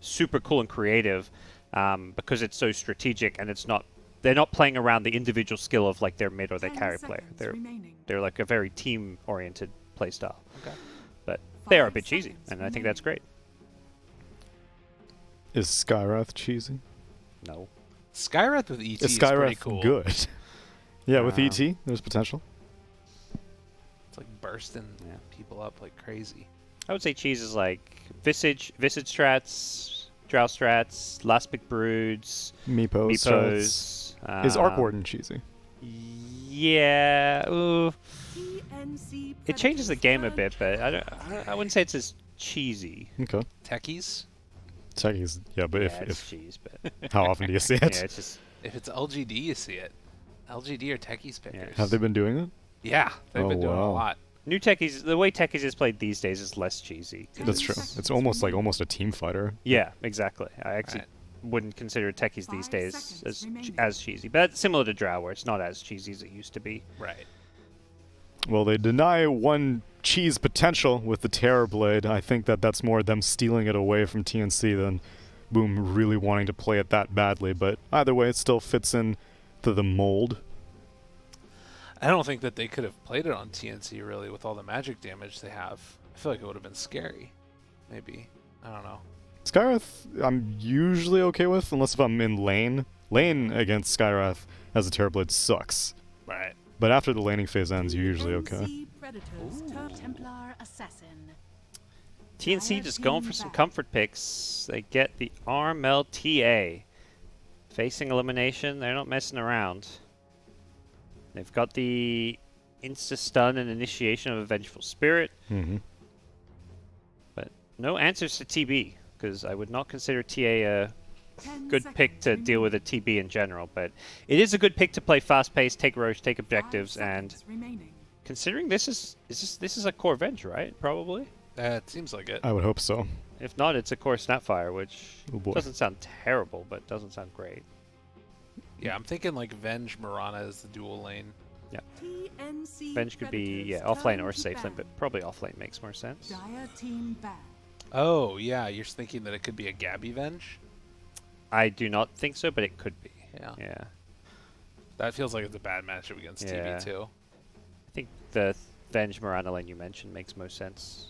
super cool and creative because it's so strategic and they're not playing around the individual skill of like their mid or their carry player. They're like a very team-oriented play style. Okay. But they are a bit cheesy, and I think that's great. Is Skywrath cheesy? No. Skywrath with ET Is is pretty Skywrath cool. good? Yeah, with ET, there's potential. It's like bursting people up like crazy. I would say cheese is like Visage strats, Drow strats, Last Big Broods, Meepos. Is Arc Warden cheesy? Yeah. Ooh. It changes the game a bit, but I wouldn't say it's as cheesy. Okay. Techies? Techies, yeah, but it's cheese, but how often do you see it? Yeah, it's just if it's LGD, you see it. LGD or techies pickers. Have they been doing it? Yeah, they've been doing a lot. New techies, the way techies is played these days is less cheesy. That's true. It's almost a team fighter. Yeah, exactly. I actually wouldn't consider techies these days as cheesy, but that's similar to Drow, where it's not as cheesy as it used to be. Right. Well, they deny one cheese potential with the Terror Blade. I think that's more them stealing it away from TNC than Boom really wanting to play it that badly. But either way, it still fits in to the mold. I don't think that they could have played it on TNC really with all the magic damage they have. I feel like it would have been scary. Maybe. I don't know. Skywrath, I'm usually okay with, unless if I'm in lane. Lane against Skywrath as a Terror Blade sucks. Right. But after the laning phase ends, you're usually okay. TNC just going for some comfort picks. They get the RMLTA. Facing elimination, they're not messing around. They've got the insta-stun and initiation of a Vengeful Spirit. Mm-hmm. But no answers to TB, because I would not consider TA a good pick to deal with a TB in general. But it is a good pick to play fast-paced, take Roche, take objectives, and considering this is a core Venge, right? Probably? It seems like it. I would hope so. If not, it's a core Snapfire, which Oh doesn't sound terrible, but doesn't sound great. Yeah, I'm thinking like Venge Mirana is the dual lane. Yeah. Venge could be offlane or safe lane, but probably offlane makes more sense. Oh, yeah, you're thinking that it could be a Gabby Venge? I do not think so, but it could be. Yeah. Yeah. That feels like it's a bad matchup against TB too. I think the Venge Mirana lane you mentioned makes most sense.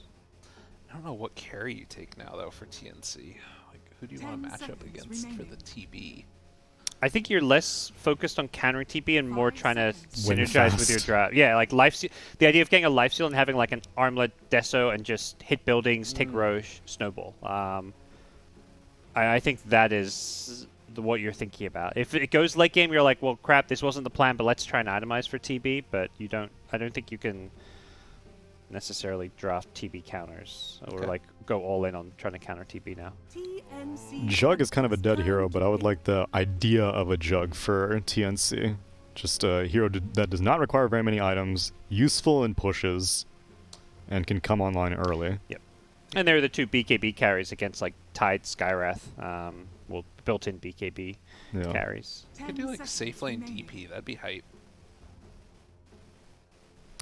I don't know what carry you take now though for TNC. Like, who do you want to match up against for the TB? I think you're less focused on countering TB and more trying to synergize with your draft. Yeah, like the idea of getting a life steal and having like an armlet deso and just hit buildings, take Roche, snowball. I think that is what you're thinking about. If it goes late game, you're like, well, crap, this wasn't the plan, but let's try and itemize for TB. But I don't think you can necessarily draft TB counters or like go all in on trying to counter TB now. Jug is kind of a dead hero, but I would like the idea of a Jug for TNC. Just a hero that does not require very many items, useful in pushes, and can come online early. Yep. And they're the two BKB carries against like Tide, Skywrath, built-in BKB carries. You could do like safe lane DP, that'd be hype.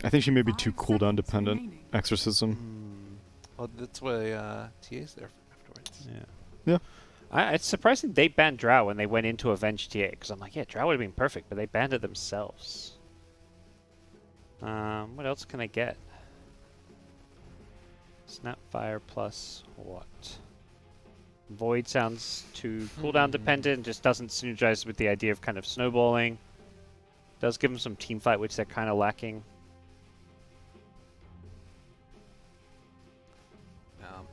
I think she may be too cooldown dependent. Exorcism. Well, that's why TA's there afterwards. Yeah. It's surprising they banned Drow when they went into Avenge TA, because I'm like, yeah, Drow would have been perfect, but they banned it themselves. What else can I get? Snapfire plus what? Void sounds too cooldown dependent and just doesn't synergize with the idea of kind of snowballing. Does give them some team fight, which they're kind of lacking.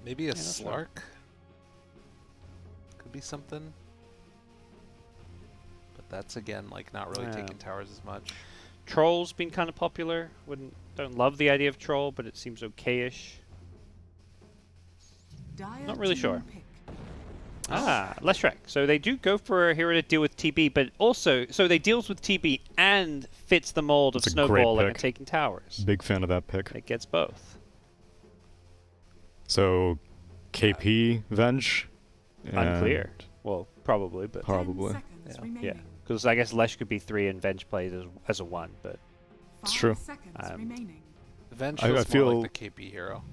Maybe a Slark? Could be something. But that's again like not really taking towers as much. Troll's been kind of popular. Don't love the idea of Troll, but it seems okay-ish. Not really sure. Leshrek. So they do go for a hero to deal with TB, but also, so they deals with TB and fits the mold of snowballing and taking towers. Big fan of that pick. It gets both. So, KP Venge? Unclear. Well, probably, but... Probably. Yeah. Because I guess Lesh could be 3 and Venge played as a 1, but... It's true. Venge feels more like the KP hero.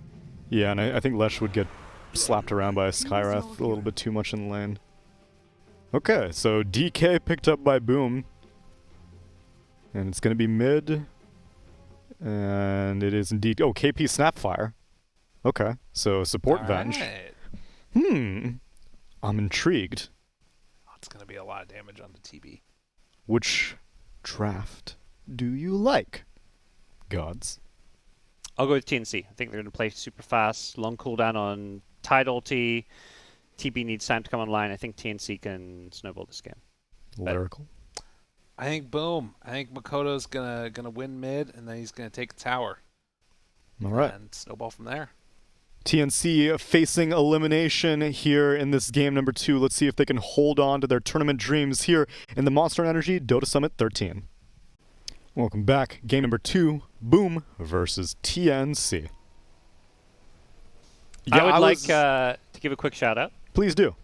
Yeah, and I think Lesh would get slapped around by a Skywrath a little bit too much in lane. Okay, so DK picked up by Boom. And it's going to be mid. And it is indeed... Oh, KP Snapfire. Okay, so support Venge. I'm intrigued. Oh, it's going to be a lot of damage on the TB. Which draft do you like, GoDz? I'll go with TNC. I think they're going to play super fast, long cooldown on Tide ulti. TB needs time to come online. I think TNC can snowball this game. Lyrical. I think Boom. I think Makoto's gonna win mid, and then he's gonna take the tower. All right. And snowball from there. TNC facing elimination here in this game number 2. Let's see if they can hold on to their tournament dreams here in the Monster Energy Dota Summit 13. Welcome back. Game number 2, Boom versus TNC. I would like to give a quick shout out. Please do.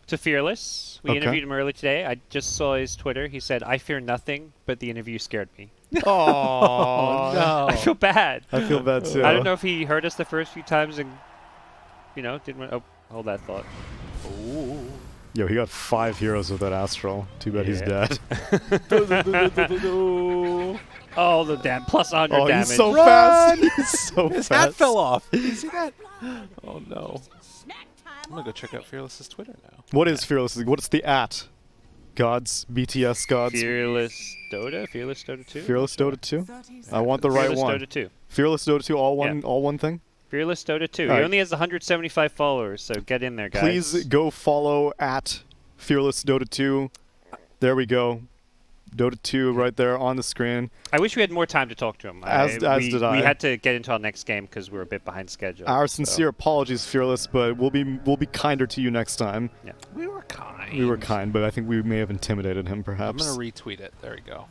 To Fearless. We interviewed him early today. I just saw his Twitter. He said, "I fear nothing, but the interview scared me." Oh no. I feel bad. I feel bad too. I don't know if he heard us the first few times and, didn't want... Oh, hold that thought. Ooh. Yo, he got 5 heroes with that Astral. Too bad he's dead. Oh, the damn plus 100 damage. He's so fast. He's so His fast. hat fell off. Did you see that? Oh no. I'm gonna go check out Fearless's Twitter now. What is Fearless? What's the at? GoDz? BTS GoDz? Fearless Dota? Fearless Dota 2? Fearless Dota 2? I want the right Fearless one. Dota 2. Fearless Dota 2, all one thing? Fearless Dota 2. All He right. only has 175 followers, so get in there, guys. Please go follow at Fearless Dota 2. There we go. Dota 2 right there on the screen. I wish we had more time to talk to him. As did I. We had to get into our next game because we were a bit behind schedule. Our sincere apologies, Fearless, but we'll be kinder to you next time. Yeah. We were kind. We were kind, but I think we may have intimidated him, I'm perhaps. gonna retweet it. There we go.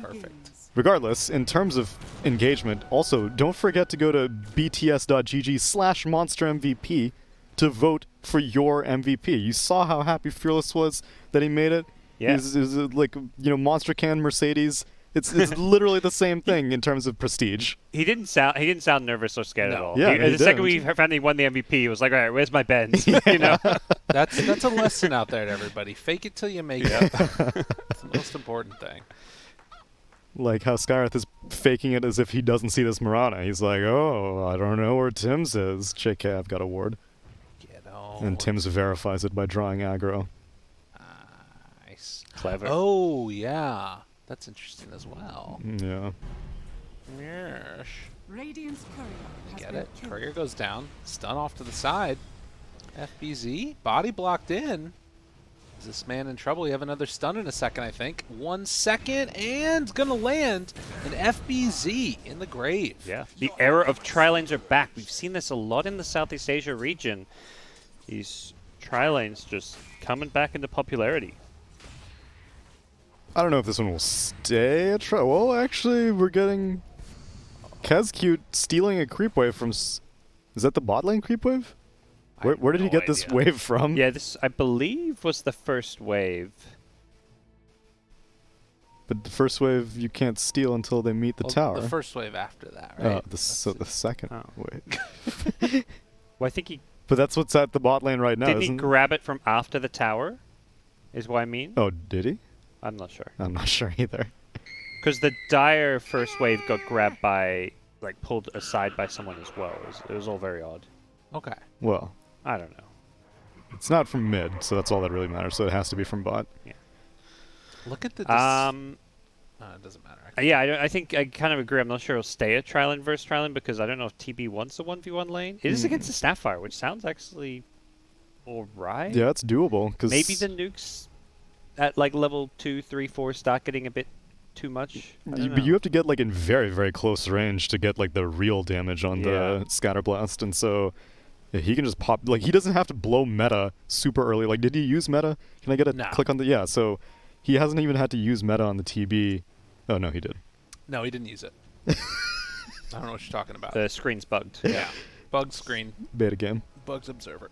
Perfect. Regardless, in terms of engagement, also, don't forget to go to bts.gg/monstermvp to vote for your MVP. You saw how happy Fearless was that he made it? Yeah. Is like, Monster Can Mercedes. It's literally the same thing in terms of prestige. He didn't sound nervous or scared at all. Yeah, the second we found he won the MVP, he was like, "All right, where's my Benz?" That's a lesson out there to everybody. Fake it till you make it. It's the most important thing. Like how Skywrath is faking it as if he doesn't see this Mirana. He's like, "Oh, I don't know where Tim's is." JK, I've got a ward. Get on. And Tim's verifies it by drawing aggro. Nice. Clever. Oh yeah, that's interesting as well. Yeah. Yes. Radiant's courier has Get been it. killed. Courier goes down. Stun off to the side. FBZ. Body blocked in. Is this man in trouble? You have another stun in a second, I think. 1 second, and gonna land an FBZ in the grave. Yeah. The era of tri-lanes are back. We've seen this a lot in the Southeast Asia region. These tri-lanes just coming back into popularity. I don't know if this one will stay a try. Well, actually, we're getting Kezcute stealing a creep wave from... Is that the bot lane creep wave? Where did he get this wave from? Yeah, this, I believe, was the first wave. But the first wave you can't steal until they meet the tower. The first wave after that, right? So the second wave. Well, I think he... But that's what's at the bot lane right now, Didn't he isn't it? grab it from after the tower? Is what I mean? Oh, did he? I'm not sure. I'm not sure either. Because the dire first wave got grabbed by, like, pulled aside by someone as well. It was all very odd. Okay. Well, I don't know. it's not from mid, so that's all that really matters. So it has to be from bot. Yeah. Look at the... it doesn't matter. Yeah, I think I kind of agree. I'm not sure it'll stay a Trilane versus Trilane because I don't know if TB wants a 1v1 lane. It is against the Snapfire, which sounds actually alright. Yeah, it's doable. Cause Maybe the nukes at like level 2, 3, 4 start getting a bit too much. But you have to get like in very, very close range to get like the real damage on the Scatter Blast, and so he can just pop. Like he doesn't have to blow meta super early. Like, did he use meta? Can I get a click on the? Yeah, so he hasn't even had to use meta on the TB. Oh no, he did. No, he didn't use it. I don't know what you're talking about. The screen's bugged. Yeah. Bug screen. Beta game. Bugs observer.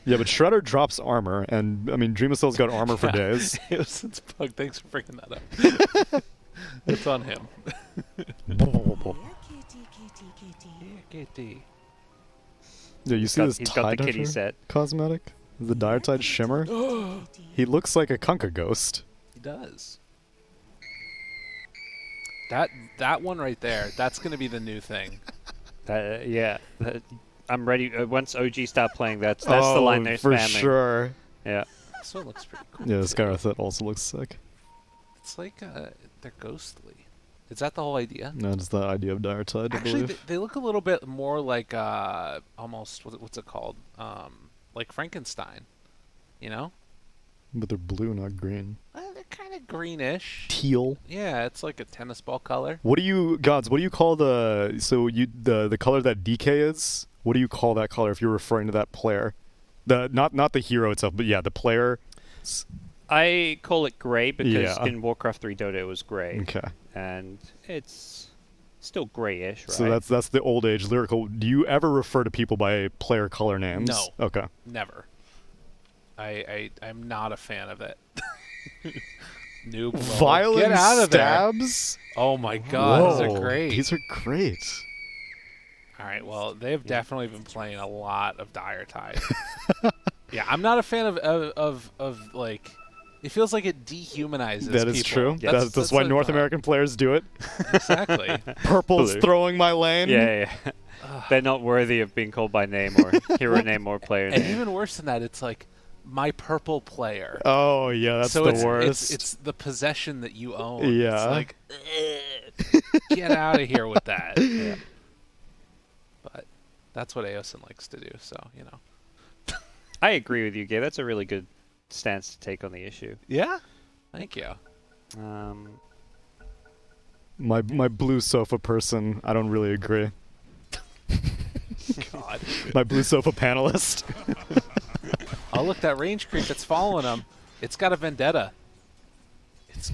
Yeah, but Shredder drops armor, and I mean, Dreamacel's got armor for days. It's bug. Thanks for bringing that up. It's on him. Kitty, kitty, kitty. Kitty. Yeah, you see this He's got the Tide kitty Hunter set. cosmetic? The Dire Tide Shimmer? He looks like a Kunkka ghost. He does. That one right there, that's going to be the new thing. Yeah. I'm ready. Once OG start playing, that's the line they're for spamming. sure. Yeah. This one looks pretty cool. Yeah, the too. Skywrath set also looks sick. It's like they're ghostly. Is that the whole idea? That's the idea of Dire Tide, I Actually, believe. they look a little bit more like almost what's it called? Like Frankenstein. You know? But they're blue, not green. They're kind of greenish. Teal. Yeah, it's like a tennis ball color. What do you, Gods, what do you call the color that DK is? What do you call that color if you're referring to that player? Not the hero itself, but yeah, the player. I call it gray because Yeah. in Warcraft 3 Dota it was gray. Okay. And it's still grayish, right? So that's the old age lyrical. Do you ever refer to people by player color names? No. Okay. Never. I'm not a fan of it. Noob. mode. Violent Get out of there. stabs? Oh my god, these Whoa, are great. These are great. All right, well, they've definitely been playing a lot of Dire Tide. Yeah, I'm not a fan of like. It feels like it dehumanizes That is people. true. Yes. That's why North American players do it. Exactly. Purple's Blue. throwing my lane. Yeah. They're not worthy of being called by name or hero name or player And name. even worse than that, it's like my purple player. Oh yeah, that's so the worst. It's the possession that you own. Yeah. It's like, get out of here with that. Yeah. But that's what Aosin likes to do. So you know. I agree with you, Gabe. That's a really good stance to take on the issue. Yeah. Thank you. My blue sofa person, I don't really agree. God. My blue sofa panelist. Oh look, that range creep that's following him. It's got a vendetta. It's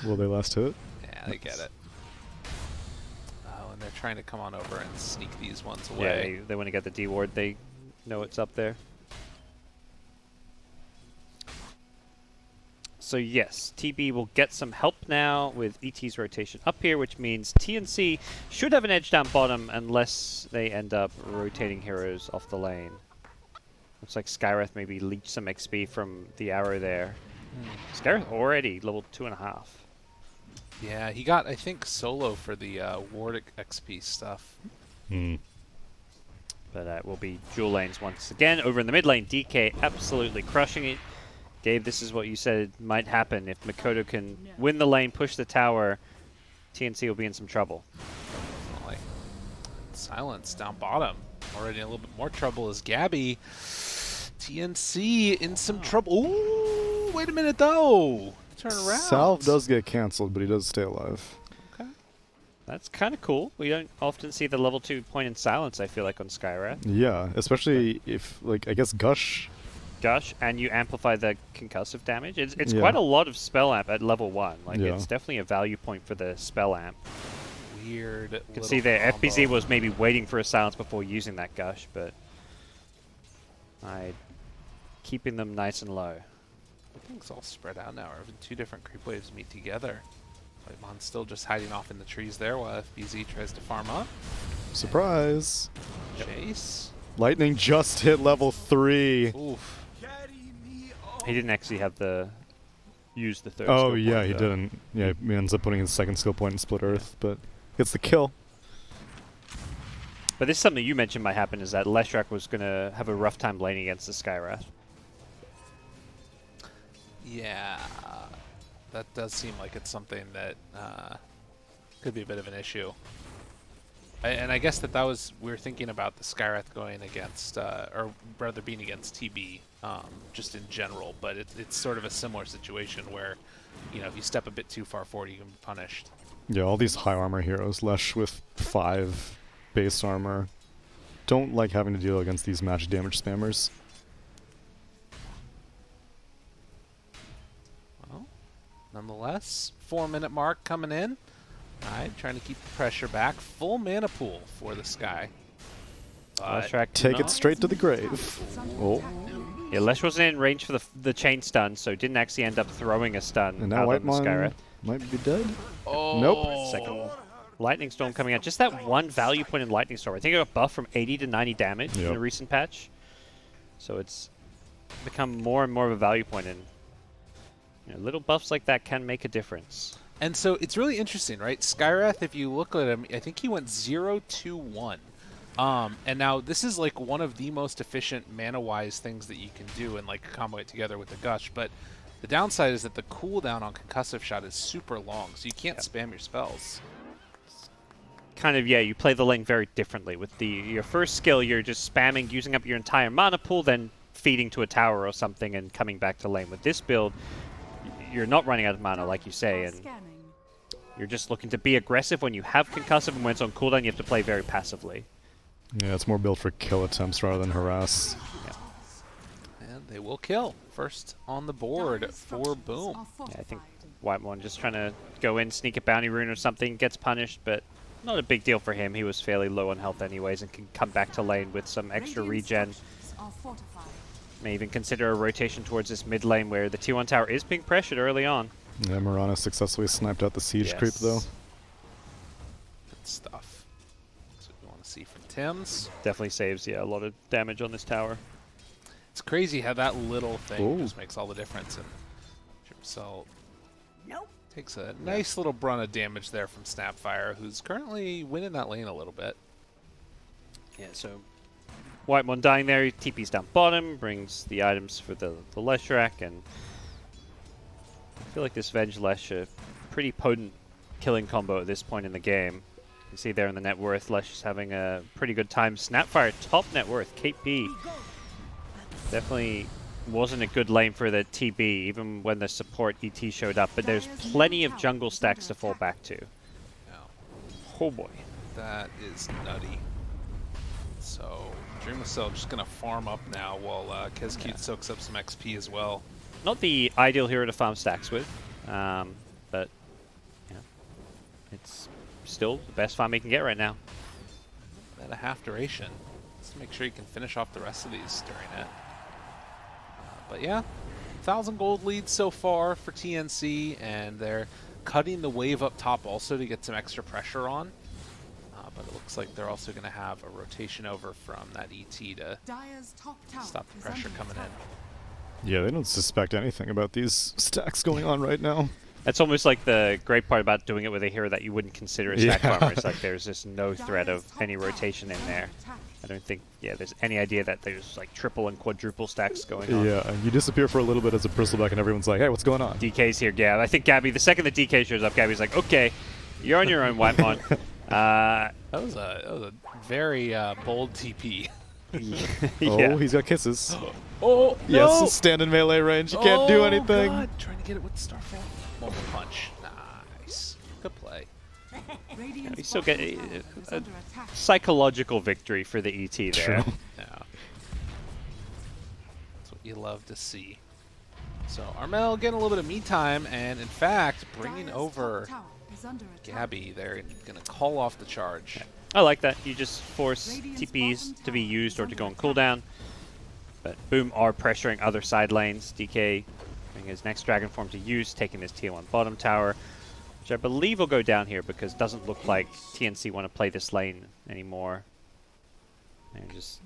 Will they last hit? yeah, they get it. Oh, and they're trying to come on over and sneak these ones Yeah, away. they want to get the D ward. They know it's up there. So yes, TB will get some help now with ET's rotation up here, which means TNC should have an edge down bottom unless they end up rotating heroes off the lane. Looks like Skywrath maybe leached some XP from the arrow there. Skywrath already level 2.5. Yeah, he got I think solo for the ward XP stuff. Hmm. But it will be dual lanes once again. Over in the mid lane, DK absolutely crushing it. Gabe, this is what you said might happen. If Makoto can win the lane, push the tower, TNC will be in some trouble. Definitely. Silence down bottom. Already in a little bit more trouble is Gabby. TNC in some trouble. Ooh, wait a minute though. Turn around. Salve does get cancelled, but he does stay alive. Okay. That's kind of cool. We don't often see the level 2 point in silence, I feel like, on Skywrath. Yeah, especially if, like, I guess Gush. And you amplify the concussive damage. It's Yeah. quite a lot of spell amp at level 1. Like, Yeah. it's definitely a value point for the spell amp. Weird. You can see there, FBZ was maybe waiting for a silence before using that Gush, but keeping them nice and low. Everything's all spread out now. Even two different creep waves meet together. Whitemon's still just hiding off in the trees there while FBZ tries to farm up. Surprise! Chase. Lightning just hit level 3. Oof. He didn't actually have use the third Oh skill yeah, point, he though. didn't. Yeah, he ends up putting his second skill point in Split Earth, but gets the kill. But this is something you mentioned might happen, is that Leshrac was going to have a rough time laning against the Skywrath. Yeah. That does seem like it's something that could be a bit of an issue. And I guess that was, we were thinking about the Skywrath going against, or rather being against TB, just in general, but it's sort of a similar situation where, you know, if you step a bit too far forward, you can be punished. Yeah, all these high armor heroes, Lesh with 5 base armor, don't like having to deal against these match damage spammers. Well, nonetheless, 4-minute mark coming in. Alright, trying to keep the pressure back. Full mana pool for the Sky. Leshrac Take not- it straight to the grave. Oh, Yeah, Lesh wasn't in range for the chain stun, so didn't actually end up throwing a stun and now out on the Whitemon Skywrath. might be dead. Oh, Nope. Second Lightning Storm coming out. Just that one value point in Lightning Storm. I think it got buffed from 80 to 90 damage in a recent patch. So it's become more and more of a value point, and little buffs like that can make a difference. And so it's really interesting, right? Skywrath, if you look at him, I think he went 0-2-1. And now this is like one of the most efficient mana-wise things that you can do and like combo it together with the Gush. But the downside is that the cooldown on Concussive Shot is super long, so you can't spam your spells. Kind of, you play the lane very differently. With your first skill, you're just spamming, using up your entire mana pool, then feeding to a tower or something and coming back to lane. With this build, you're not running out of mana, like you say, and you're just looking to be aggressive when you have Concussive, and when it's on cooldown, you have to play very passively. Yeah, it's more built for kill attempts rather than harass. And they will kill. First on the board for Boom. Yeah, I think Whitemon just trying to go in, sneak a bounty rune or something, gets punished, but not a big deal for him. He was fairly low on health anyways and can come back to lane with some extra regen. May even consider a rotation towards this mid lane where the T1 tower is being pressured early on. Yeah, Mirana successfully sniped out the siege creep though. Good stuff. That's what we want to see from Tim's. Definitely saves, a lot of damage on this tower. It's crazy how that little thing just makes all the difference. And so takes a nice little brunt of damage there from Snapfire, who's currently winning that lane a little bit. Yeah, so Whitemon dying there, he TP's down bottom, brings the items for the Leshrac, and I feel like this Venge Lesh a pretty potent killing combo at this point in the game. You can see there in the net worth, Lesh is having a pretty good time. Snapfire, top net worth, KP. Definitely wasn't a good lane for the TB, even when the support ET showed up, but there's plenty of jungle stacks to fall back to. Oh boy. That is nutty. So Dreamcell just going to farm up now while Kezcute soaks up some XP as well. Not the ideal hero to farm stacks with, but it's still the best farm he can get right now. At a half duration. Just to make sure you can finish off the rest of these during it. But yeah, 1,000 gold lead so far for TNC, and they're cutting the wave up top also to get some extra pressure on. But it looks like they're also going to have a rotation over from that ET to stop the pressure coming in. Yeah, they don't suspect anything about these stacks going on right now. That's almost like the great part about doing it with a hero that you wouldn't consider a stack farmer. It's like there's just no threat of any rotation in there. I don't think, there's any idea that there's like triple and quadruple stacks going on. Yeah, and you disappear for a little bit as a bristleback and everyone's like, hey, what's going on? DK's here, Gab. I think Gabby, the second the DK shows up, Gabby's like, okay, you're on your own, Whitemon. That was a very bold TP. Oh, he's got kisses. Oh, yes, no! stand in melee range. You can't do anything. God. Trying to get it with the Starfall. Moment punch. Nice. Good play. We still get a psychological victory for the ET there. True. Yeah. That's what you love to see. So Armel getting a little bit of me time, and in fact, bringing over Gabby. They're going to call off the charge. Yeah. I like that. You just force TPs to be used or to go on cooldown. But Boom are pressuring other side lanes. DK bringing his next Dragon Form to use, taking his tier 1 bottom tower, which I believe will go down here because it doesn't look like TNC want to play this lane anymore. They're just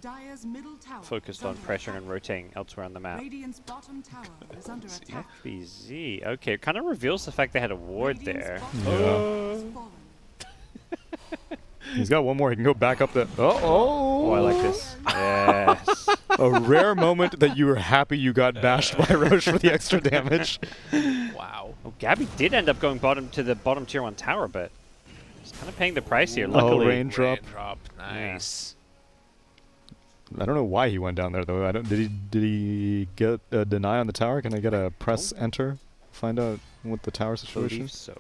focused on pressuring and rotating elsewhere on the map. FBZ. Okay, it kind of reveals the fact they had a ward there. Yeah. He's got one more. He can go back up the... Oh, I like this. Yes. A rare moment that you were happy you got bashed by Roche for the extra damage. Wow. Oh, Gabby did end up going bottom to the bottom tier 1 tower, but he's kind of paying the price here. Luckily, raindrop. Nice. I don't know why he went down there though. Did he get a deny on the tower? Can I get a press enter? Find out what the tower situation is. So.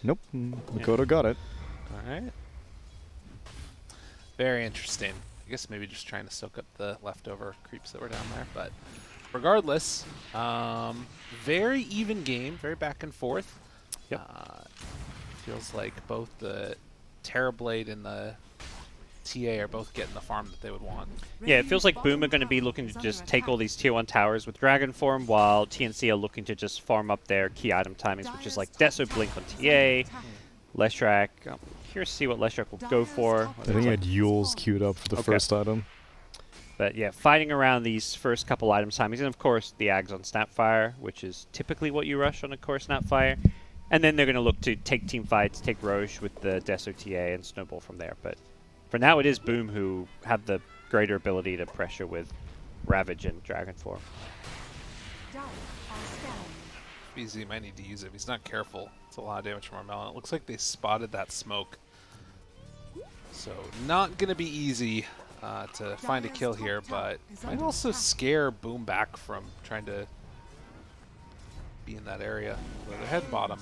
Nope. Makoto got it. All right. Very interesting. I guess maybe just trying to soak up the leftover creeps that were down there. But regardless, very even game, very back and forth. Yep. Feels like both the Terrorblade and the TA are both getting the farm that they would want. Yeah, it feels like Boom are going to be looking to just take all these tier 1 towers with Dragon Form, while TNC are looking to just farm up their key item timings, which is like Deso Blink on TA, Leshrac, curious to see what Leshrac will go for. I think he had Yules queued up for the first item. But yeah, fighting around these first couple items timings, and of course the Ags on Snapfire, which is typically what you rush on a core Snapfire. And then they're going to look to take team fights, take Roche with the Deso TA and snowball from there. But for now it is Boom who have the greater ability to pressure with Ravage and Dragon Form. BZ might need to use it if he's not careful. It's a lot of damage from Armelon. It looks like they spotted that smoke. So not going to be easy to find a kill here, but might also scare Boom back from trying to be in that area where they're head bottom.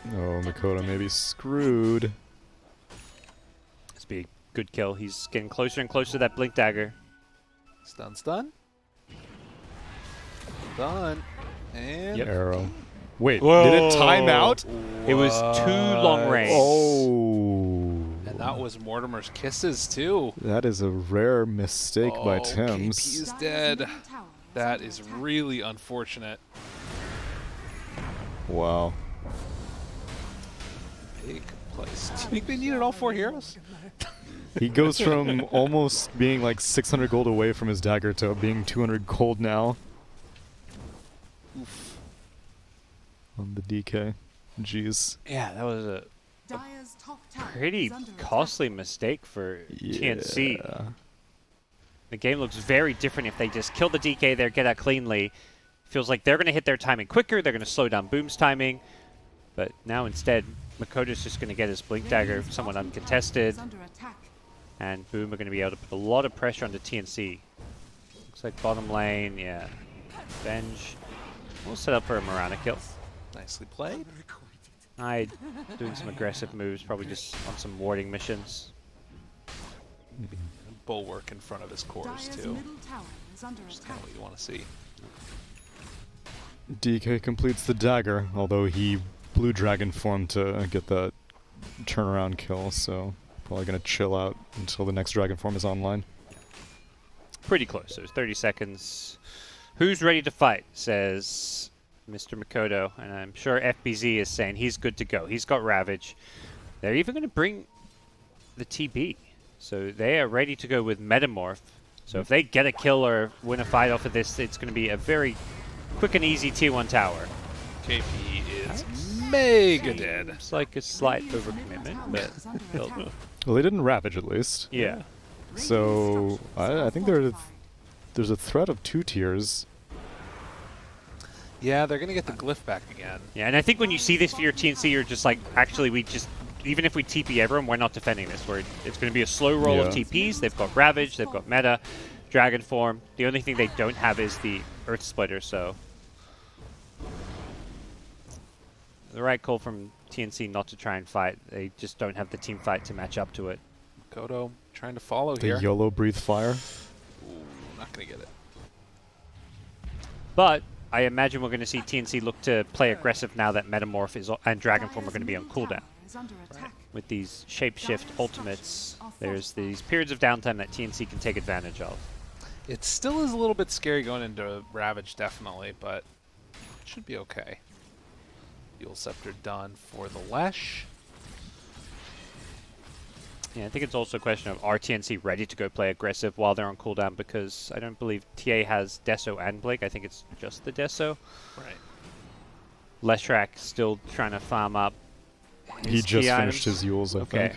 Oh, Makoto may be screwed. This be a good kill. He's getting closer and closer to that Blink Dagger. Stun, stun. Done. And Arrow. Wait, Whoa. did it time out? It was too long range. Oh. And that was Mortimer's kisses too. That is a rare mistake by Tim's. KP is dead. That is really unfortunate. Wow. Big place. Do you think they needed all 4 heroes? He goes from almost being like 600 gold away from his dagger to being 200 gold now. Oof. On the DK. Jeez. Yeah, that was a pretty costly mistake for TNC. The game looks very different if they just kill the DK there, get out cleanly. Feels like they're going to hit their timing quicker, they're going to slow down Boom's timing. But now instead, Makoto's just going to get his Blink Dagger somewhat uncontested. And Boom are going to be able to put a lot of pressure onto TNC. Looks like bottom lane, yeah. Venge. We'll set up for a Mirana kill. Nicely played. I doing some aggressive moves, probably just on some warding missions. Bulwark in front of his cores too. Just kind of what you want to see. DK completes the dagger, although he blue dragon form to get the turnaround kill, so probably going to chill out until the next dragon form is online. Pretty close. There's 30 seconds. Who's ready to fight, says Mr. Makoto, and I'm sure FBZ is saying he's good to go. He's got Ravage. They're even going to bring the TB, so they are ready to go with Metamorph. So if they get a kill or win a fight off of this, it's going to be a very quick and easy tier 1 tower. KP is mega dead. It's like a slight overcommitment, but Well, they didn't Ravage at least. yeah. So I think there's a threat of 2 tiers. Yeah, they're gonna get the glyph back again. Yeah, and I think when you see this for your TNC, you're just like, actually, even if we TP everyone, we're not defending this. It's going to be a slow roll of TPs. They've got Ravage, they've got Meta, Dragon Form. The only thing they don't have is the Earth Splitter, so the right call from TNC not to try and fight. They just don't have the team fight to match up to it. Godo trying to follow The here. YOLO breathe fire. Ooh, not gonna get it. But I imagine we're going to see TNC look to play aggressive now that Metamorph and Dragon Form are going to be on cooldown. With these shapeshift ultimates, there's these periods of downtime that TNC can take advantage of. It still is a little bit scary going into Ravage, definitely, but it should be okay. Dual Scepter done for the Lesh. Yeah, I think it's also a question of are TNC ready to go play aggressive while they're on cooldown, because I don't believe TA has Deso and Blake. I think it's just the Deso. Right. Leshrac still trying to farm up. He his just key finished items. his Yules, I think.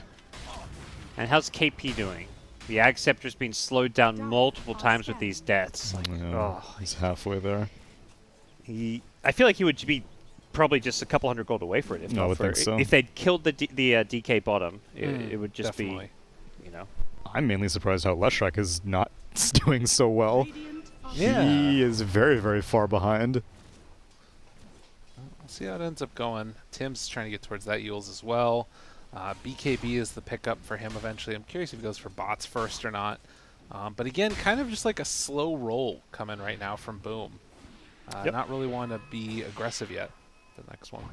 And how's KP doing? The Ag Scepter's been slowed down multiple times with these deaths. Like, Yeah, he's halfway there. I feel like he would be probably just a couple hundred gold away for it. If I not would for think so. If they'd killed the DK bottom, it would just definitely. be, you know. I'm mainly surprised how Leshrac is not doing so well. Yeah. He is very, very far behind. We'll see how it ends up going. Tim's trying to get towards that Yules as well. BKB is the pickup for him eventually. I'm curious if he goes for bots first or not. But again, kind of just like a slow roll coming right now from Boom. Not really want to be aggressive yet. The next one.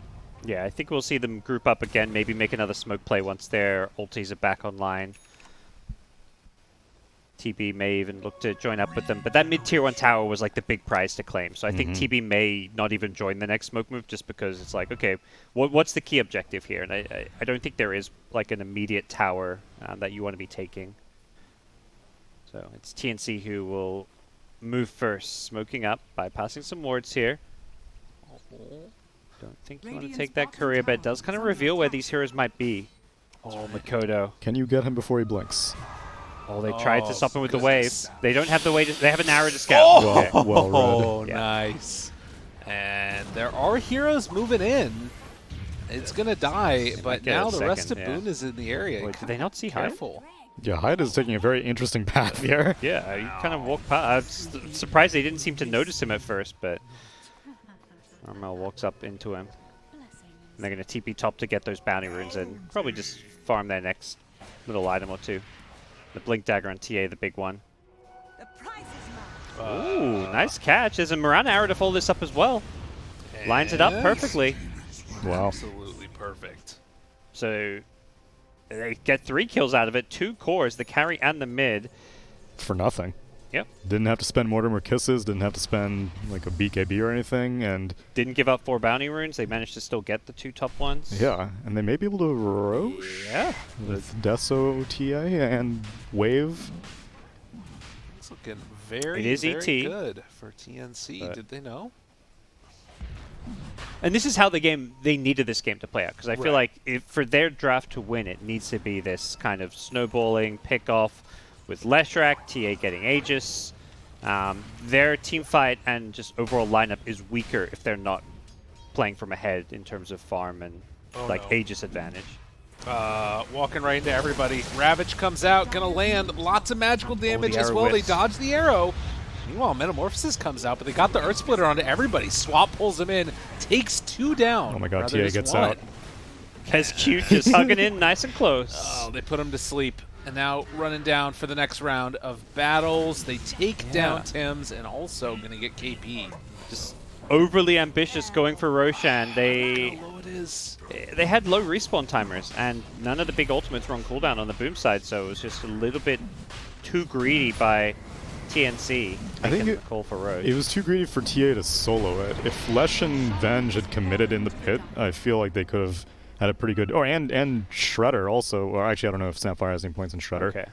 Yeah, I think we'll see them group up again, maybe make another smoke play once their ultis are back online. TB may even look to join up with them. But that mid-tier 1 tower was like the big prize to claim. So I think TB may not even join the next smoke move just because it's like, okay, what's the key objective here? And I don't think there is like an immediate tower that you want to be taking. So it's TNC who will move first, smoking up, bypassing some wards here. Don't think you want to take that courier, but it does kind of reveal where these heroes might be. Oh, Makoto. Can you get him before he blinks? Oh, they tried to stop him with the wave. They don't have the way to, they have an arrow to scout. Oh, Okay. Well read. oh Yeah. nice. And there are heroes moving in. It's going to die, but get now a the rest of second, yeah. Boone is in the area. Wait, did they not see Hyde? Careful. Yeah, Hyde is taking a very interesting path here. Yeah, you kind of walk past. I'm surprised they didn't seem to notice him at first, but Armel walks up into him. And they're going to TP top to get those bounty runes and probably just farm their next little item or two. The Blink Dagger on TA, the big one. The prize is mine. Ooh, nice catch. There's a Mirana arrow to follow this up as well. Lines it up And Wow. perfectly. Absolutely perfect. So they get 3 kills out of it, 2 cores, the carry and the mid. For nothing. Yep. Didn't have to spend Mortimer Kisses, didn't have to spend like a BKB or anything, and Didn't give up 4 bounty runes. They managed to still get the 2 top ones. yeah, and they may be able to Roche Yeah. with Deso TA and Wave. It's looking very, It is very ET. good for TNC. But- Did they know? And this is how they needed this game to play out. Because I feel Right. like for their draft to win, it needs to be this kind of snowballing pick-off with Leshrac, TA getting Aegis. Their team fight and just overall lineup is weaker if they're not playing from ahead in terms of farm and no. Aegis advantage. Walking right into everybody. Ravage comes out, gonna land. Lots of magical damage as arrow well. whiffs. They dodge the arrow. Meanwhile, Metamorphosis comes out, but they got the Earth Splitter onto everybody. Swap pulls him in, takes 2 down. Oh my god, rather TA just gets 1. out. As cute, just hugging in nice and close. Oh, they put him to sleep. And now running down for the next round of battles. They take down Tim's and also going to get KP. Just overly ambitious going for Roshan. How low it is. They had low respawn timers, and none of the big ultimates were on cooldown on the Boom side, so it was just a little bit too greedy by TNC. I think making the call for Roche. It was too greedy for TA to solo it. If Lesh and Venge had committed in the pit, I feel like they could have had a pretty good... Oh, and Shredder also. Or actually, I don't know if Snapfire has any points in Shredder. Okay.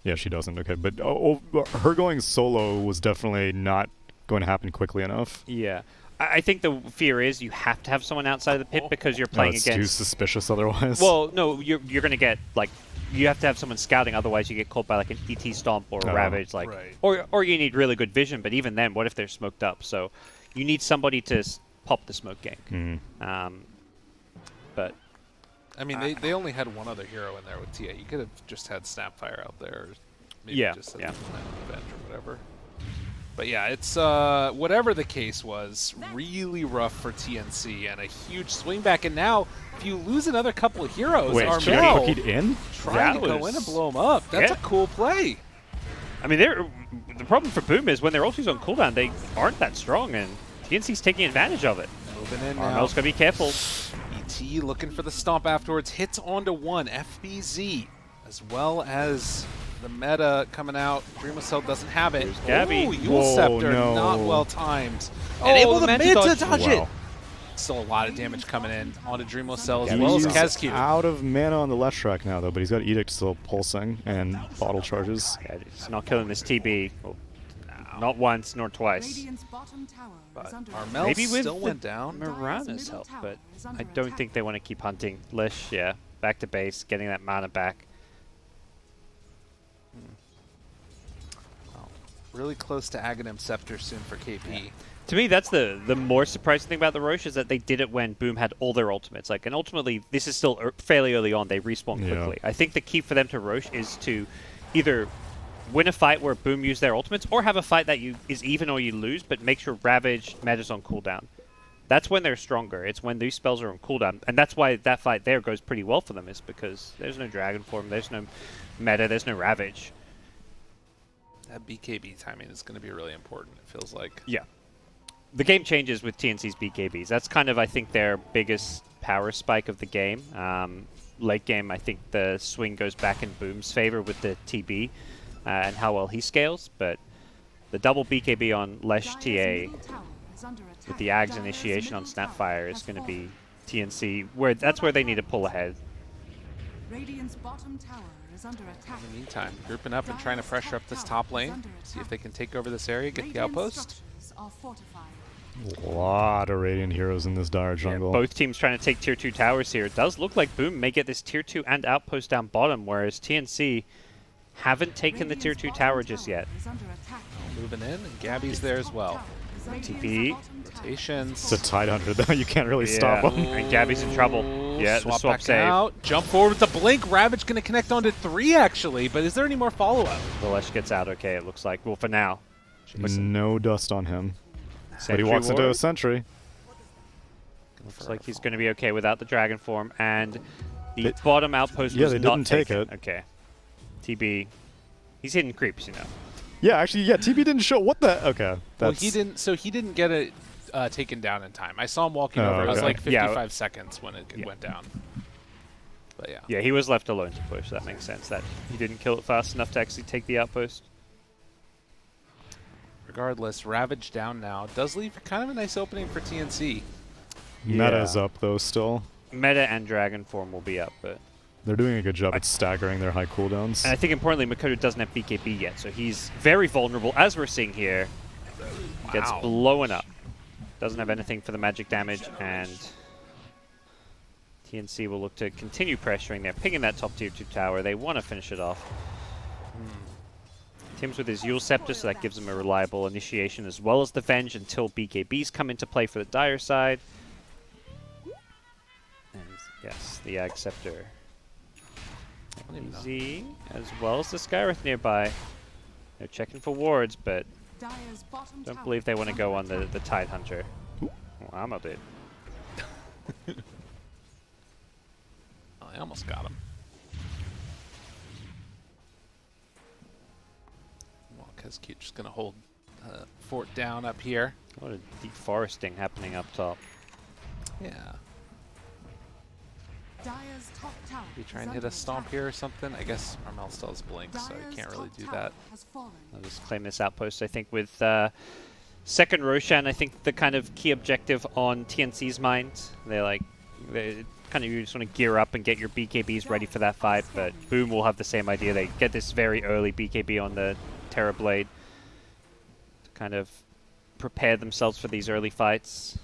Yeah, she doesn't. Okay, but her going solo was definitely not going to happen quickly enough. Yeah. I think the fear is you have to have someone outside of the pit because you're playing It's too against... suspicious otherwise. Well, no, you're going to get, like... You have to have someone scouting, otherwise you get caught by like an ET Stomp or a Oh, Ravage, like, right. or you need really good vision. But even then, what if they're smoked up? So you need somebody to pop the smoke gank. But I mean, they only had one other hero in there with TA. You could have just had Snapfire out there. Or maybe Yeah, just yeah. Avenge or whatever. But yeah, it's whatever the case was, really rough for TNC and a huge swing back. And now, if you lose another couple of heroes, wait, she got Armel cookied in? trying That to go was- in and blow him up. That's Yeah. a cool play. I mean, the problem for Boom is when their ulti's on cooldown, they aren't that strong, and TNC's taking advantage of it. Moving in now. Armel's gonna be careful. ET looking for the stomp afterwards. Hits onto one. FBZ, as well as the meta coming out. Dream of Cell doesn't have it. Here's Gabby. Ooh, Yule Whoa, Scepter, no. not well timed. Oh, And able the to mid mid to dodge. dodge Wow. it. Still a lot of damage coming in onto Dreamless Cell as Yeah, well as He's Kazq. out of mana on the left track now, though, but he's got Edict still pulsing and bottle charges. Yeah, it's not killing this TB. Well, not once nor twice. Radiant's bottom tower is under Armel Maybe with still the went down. Mirana's help, tower but is under I don't attack. think they want to keep hunting. Lish, yeah, back to base, getting that mana back. Really close to Aghanim Scepter soon for KP. To me, that's the more surprising thing about the Roche is that they did it when Boom had all their ultimates. Like, and ultimately, this is still fairly early on. They respawn Yeah. quickly. I think the key for them to Roche is to either win a fight where Boom use their ultimates, or have a fight that is even or you lose, but make sure Ravage meta's on cooldown. That's when they're stronger. It's when these spells are on cooldown, and that's why that fight there goes pretty well for them. Is because there's no Dragon Form, there's no meta, there's no Ravage. That BKB timing is going to be really important, it feels like. Yeah. The game changes with TNC's BKBs. That's kind of, I think, their biggest power spike of the game. Late game, I think the swing goes back in Boom's favor with the TB. and how well he scales, but the double BKB on Lesh TA with the Ag's initiation on Snapfire is going to be TNC, that's where they need to pull ahead. Radiant's bottom tower is under attack. In the meantime, grouping up and trying to pressure up this top lane, see if they can take over this area, get the outpost. A lot of Radiant heroes in this dire Yeah, jungle. both teams trying to take tier 2 towers here. It does look like Boom may get this tier 2 and outpost down bottom, whereas TNC haven't taken the tier 2 tower just yet. Moving in, and Gabby's there as well. TP. Rotations. It's a Tidehunter though, you can't really stop him. And Gabby's in trouble. Yeah, the swap back save. out. Jump forward with the blink. Ravage going to connect onto 3 actually, but is there any more follow-up? The Lesh gets out okay, it looks like. Well, for now. No dust on him. But Sentry he walks into ward. a sentry. Looks like he's going to be okay without the dragon form, and the bottom outpost Yeah, was they not didn't take taken. it. Okay. TB. He's hitting creeps, you know. Yeah, actually, yeah, TB didn't show. What the? Okay. Well, That's, he didn't. So he didn't get it taken down in time. I saw him walking Oh, over. It was okay. like Yeah. 55 seconds when it Yeah. went down. But yeah. Yeah, he was left alone to push. That makes sense. That he didn't kill it fast enough to actually take the outpost. Regardless, Ravage down now does leave kind of a nice opening for TNC. Meta's Yeah. up though still. Meta and dragon form will be up, but They're doing a good job at staggering their high cooldowns. and I think importantly, Makoto doesn't have BKB yet, so he's very vulnerable, as we're seeing here. Gets Wow. blown up. Doesn't have anything for the magic damage, and TNC will look to continue pressuring. They're picking that top tier 2 tower. They want to finish it off. Tim's with his Yule Scepter, so that gives him a reliable initiation as well as the Venge until BKBs come into play for the dire side. And yes, the Ag Scepter. Easy, as well as the Skywrath nearby. They're checking for wards, but don't believe they want to go on the Tidehunter. Well, I'm a bit. Oh, I almost got him. Well, Kazcute just going to hold fort down up here. A lot of deforesting happening up top. Yeah. You try and hit a stomp here or something? I guess Armel still has blink, so he can't really do that. I'll just claim this outpost. I think with second Roshan, I think the kind of key objective on TNC's mind, they kind of you just want to gear up and get your BKBs ready for that fight, but Boom will have the same idea. They get this very early BKB on the Terra Blade to kind of prepare themselves for these early fights.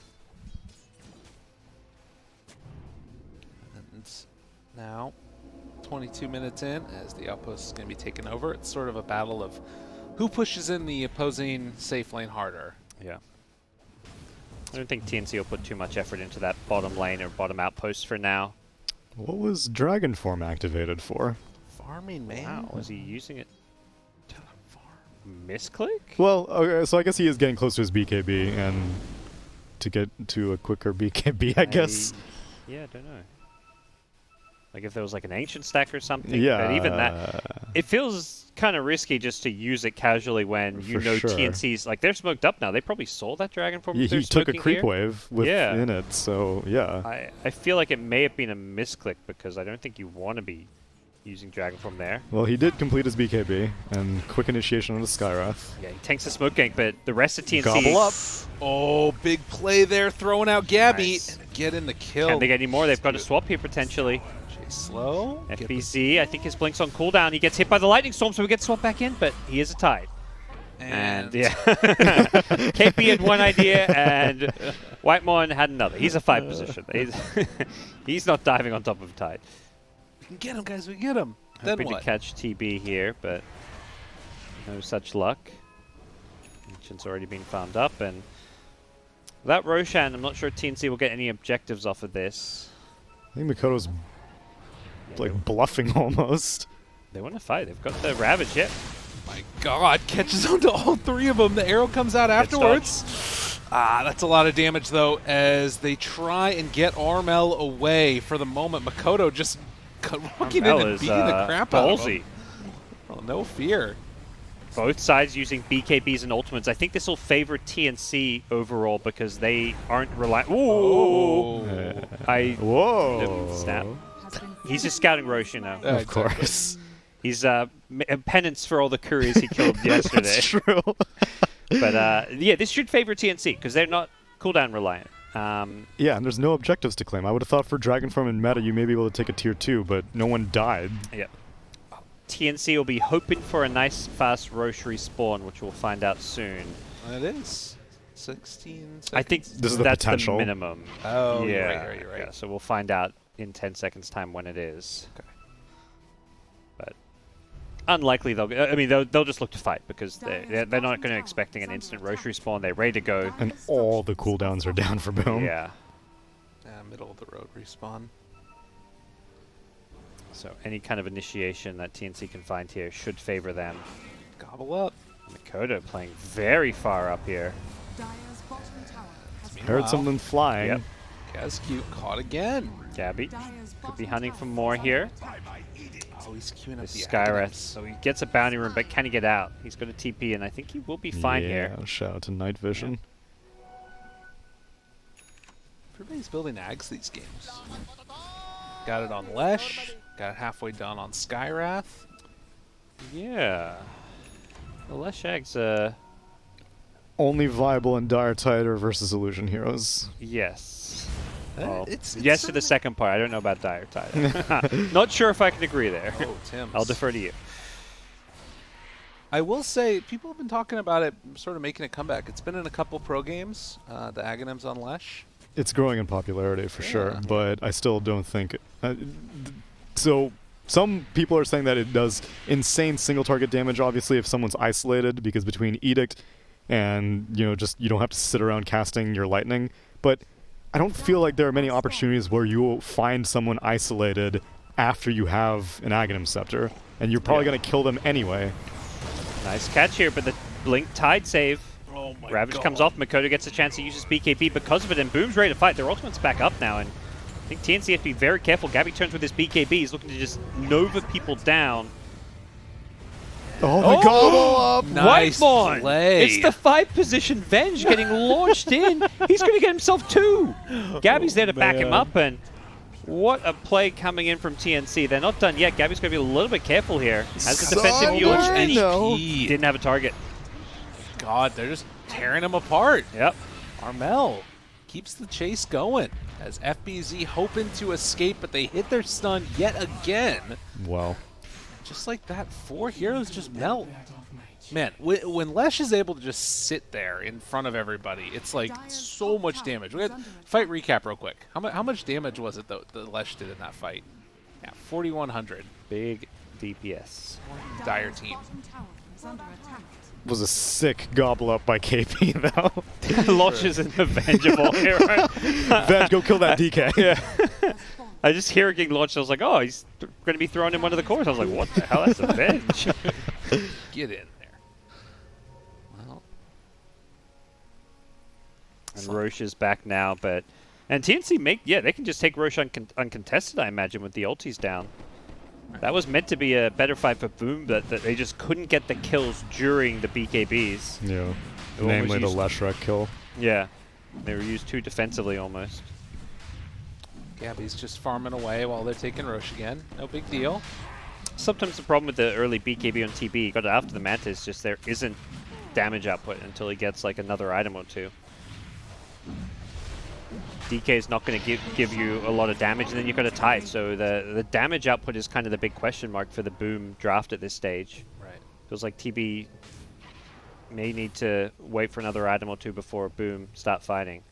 And now, 22 minutes in, as the outpost is going to be taken over. It's sort of a battle of who pushes in the opposing safe lane harder. Yeah. I don't think TNC will put too much effort into that bottom lane or bottom outpost for now. What was Dragon Form activated for? Farming, man. Wow, was he using it to farm? Misclick? Well, okay, so I guess he is getting close to his BKB, and to get to a quicker BKB, I guess. Yeah, I don't know. Like if there was like an ancient stack or something. Yeah. But even that, it feels kind of risky just to use it casually when you For know sure. TNC's like they're smoked up now. They probably saw that dragon form. He they're took a smoking creep here. wave within it, so yeah. I feel like it may have been a misclick because I don't think you want to be using dragon form there. Well, he did complete his BKB, and quick initiation on the Skywrath. Yeah, he tanks the smoke gank, but the rest of TNC Gobble up! Oh, big play there, throwing out Gabby. Nice. And get in the kill. Can they get any more? They've got a swap here potentially. Slow. FBZ, I think his blink's on cooldown. He gets hit by the lightning storm, so he gets swapped back in, but he is a tide. And yeah, KP had one idea, and Whitemon had another. He's a 5 position. He's not diving on top of a tide. We can get him, guys. We can get him. Then Hoping what? to catch TB here, but no such luck. Ancient's already been farmed up, and without Roshan, I'm not sure TNC will get any objectives off of this. I think Makoto's like bluffing almost. They want to fight. They've got the Ravage yet. My God, catches onto all 3 of them. The arrow comes out afterwards. That's a lot of damage, though, as they try and get Armel away. For the moment, Makoto just walking in Armel and is, beating the crap out of ballsy. him. Oh, no fear. Both sides using BKBs and ultimates. I think this will favor TNC overall because they aren't relying. Ooh! Whoa! Snap. He's just scouting Roshan now. Of course. He's penance for all the couriers he killed yesterday. That's true. But yeah, this should favor TNC because they're not cooldown reliant. Yeah, and there's no objectives to claim. I would have thought for Dragon Form and meta, you may be able to take a tier 2, but no one died. Yep. TNC will be hoping for a nice, fast Roche respawn, which we'll find out soon. It is 16 seconds. I think This is the that's potential. the minimum. Oh, yeah, you're right. Yeah, so we'll find out in 10 seconds' time when it is. Okay. But unlikely they'll just look to fight because they're not going to expecting an instant Roche respawn. They're ready to go. And all the cooldowns are down for Boom. Yeah. Middle of the road respawn. So any kind of initiation that TNC can find here should favor them. Gobble up. Mikoto playing very far up here. Dire's bottom tower has been Heard something flying. Yep. Gazcute caught again. Gabby Dire's could bottom be hunting tower for is more under here. attack. Oh, he's queuing up This the Skywrath. Aghanim's. So he gets a bounty room, but can he get out? He's got a TP, and I think he will be fine here. Shout out to Night Vision. Everybody's building Ags these games. Got it on Lesh. Got it halfway done on Skywrath. Yeah. The Leshag's, Only viable in Dire Tider versus Illusion Heroes. yes. Well, It's yes to the certainly- second part. I don't know about Dire Tider. Not sure if I can agree there. Oh, Tim. I'll defer to you. I will say, people have been talking about it sort of making a comeback. It's been in a couple pro games, the Aghanim's on Lesh. It's growing in popularity for sure, Yeah. but I still don't think. So some people are saying that it does insane single target damage. Obviously, if someone's isolated, because between Edict and just you don't have to sit around casting your lightning. But I don't feel like there are many opportunities where you will find someone isolated after you have an Aghanim Scepter, and you're probably going to kill them anyway. Nice catch here, but the Blink Tide save. Oh my Ravage God. comes off. Mikoto gets a chance to use his BKB because of it, and Boom's ready to fight. Their ultimate's back up now, and I think TNC has to be very careful. Gabby turns with his BKB. He's looking to just Nova people down. Oh my gobble up! Nice Whitemon! play. It's the 5-position Venge getting launched in. He's going to get himself 2. Gabby's there to back him up, and what a play coming in from TNC. They're not done yet. Gabby's going to be a little bit careful here. Has a defensive Son, Eulogy, I and he know. didn't have a target. God, they're just tearing him apart. Yep. Armel keeps the chase going as FBZ hoping to escape, but they hit their stun yet again. Well, Just like that, 4 heroes just melt. Man, when Lesh is able to just sit there in front of everybody, it's like so much damage. We had fight recap real quick. How much damage was it that Lesh did in that fight? Yeah, 4,100. Big DPS. Dire team. Bottom tower is under attack. was a sick gobble up by KP though. Launches in the Venge of all heroes. Venge, go kill that DK. Yeah. I just hear it getting launched. I was like, oh, he's going to be thrown in one of the cores. I was like, what the hell? That's a Venge. Get in there. Well, And Roche is back now, but... And TNC they can just take Roche uncontested, I imagine, with the ultis down. That was meant to be a better fight for Boom, but they just couldn't get the kills during the BKBs. Yeah. They Namely the almost Leshrek kill. Yeah. They were used too defensively almost. Gabby's just farming away while they're taking Roche again. No big deal. Sometimes the problem with the early BKB on TB, you got it after the Mantis, just there isn't damage output until he gets like another item or two. DK is not going to give you a lot of damage, and then you've got a Tide, so the damage output is kind of the big question mark for the Boom draft at this stage. Right. Feels like TB may need to wait for another item or two before Boom start fighting.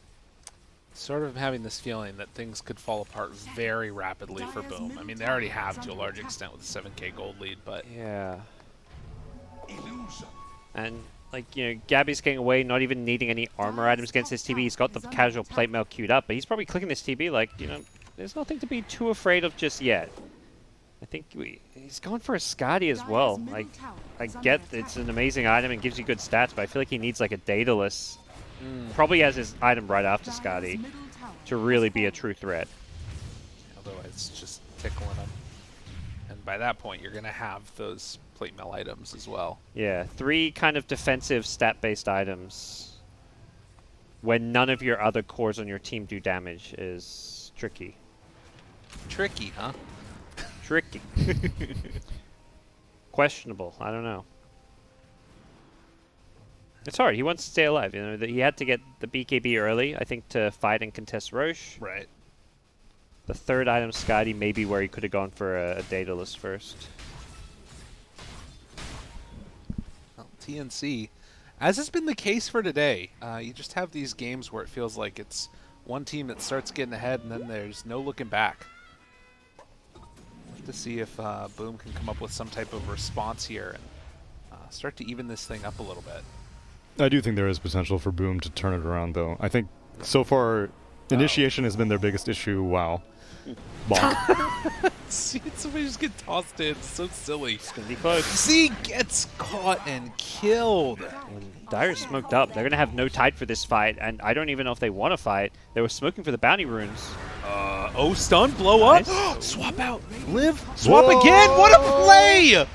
Sort of having this feeling that things could fall apart very rapidly for Boom. I mean, they already have to a large extent with a 7k gold lead, but Yeah. And, like, you know, Gabby's getting away, not even needing any armor items against his TB. He's got the casual plate mail queued up, but he's probably clicking this TB like, you know, there's nothing to be too afraid of just yet. I think he's going for a Scotty as well. Like, I get it's an amazing item and gives you good stats, but I feel like he needs, like, a Daedalus. Probably has his item right after Scotty to really be a true threat. otherwise it's just tickling them. And by that point, you're going to have those plate mail items as well. Yeah, 3 kind of defensive stat-based items when none of your other cores on your team do damage is tricky. Tricky, huh? Tricky. questionable. I don't know. It's hard. He wants to stay alive. You know, he had to get the BKB early, I think, to fight and contest Roche. Right. The third item, Scotty, may be where he could have gone for a Daedalus first. Well, TNC, as has been the case for today, you just have these games where it feels like it's one team that starts getting ahead and then there's no looking back. To see if Boom can come up with some type of response here and start to even this thing up a little bit. I do think there is potential for Boom to turn it around, though. I think so far, initiation has been their biggest issue. Wow. Bonk. See, somebody just get tossed in. It's so silly. It's going to be close. Z gets caught and killed. And Dire's smoked up. They're going to have no tide for this fight, and I don't even know if they want to fight. They were smoking for the bounty runes. Oh, stun, blow up. Nice. Swap out. Live. Swap again. What a play.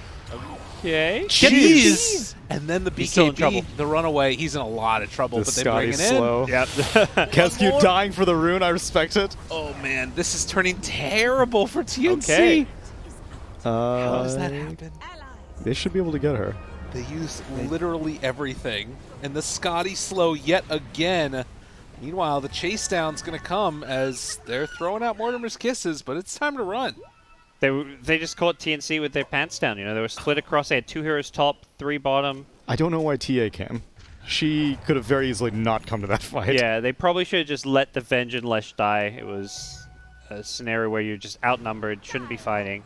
Okay. Jeez. And then the He's still in trouble. BKB, the runaway, he's in a lot of trouble, but they bring it Scotty's in. slow. Yep. Kescu dying for the rune. I respect it. Oh, man, this is turning terrible for TNC. Okay. How does that happen? They should be able to get her. They use literally everything. And the Scotty slow yet again. Meanwhile, the chase down's going to come as they're throwing out Mortimer's kisses, but it's time to run. They just caught TNC with their pants down. You know, they were split across. They had 2 heroes top, 3 bottom. I don't know why TA came. She could have very easily not come to that fight. Yeah, they probably should have just let the Venge and Lesh die. It was a scenario where you're just outnumbered, shouldn't be fighting.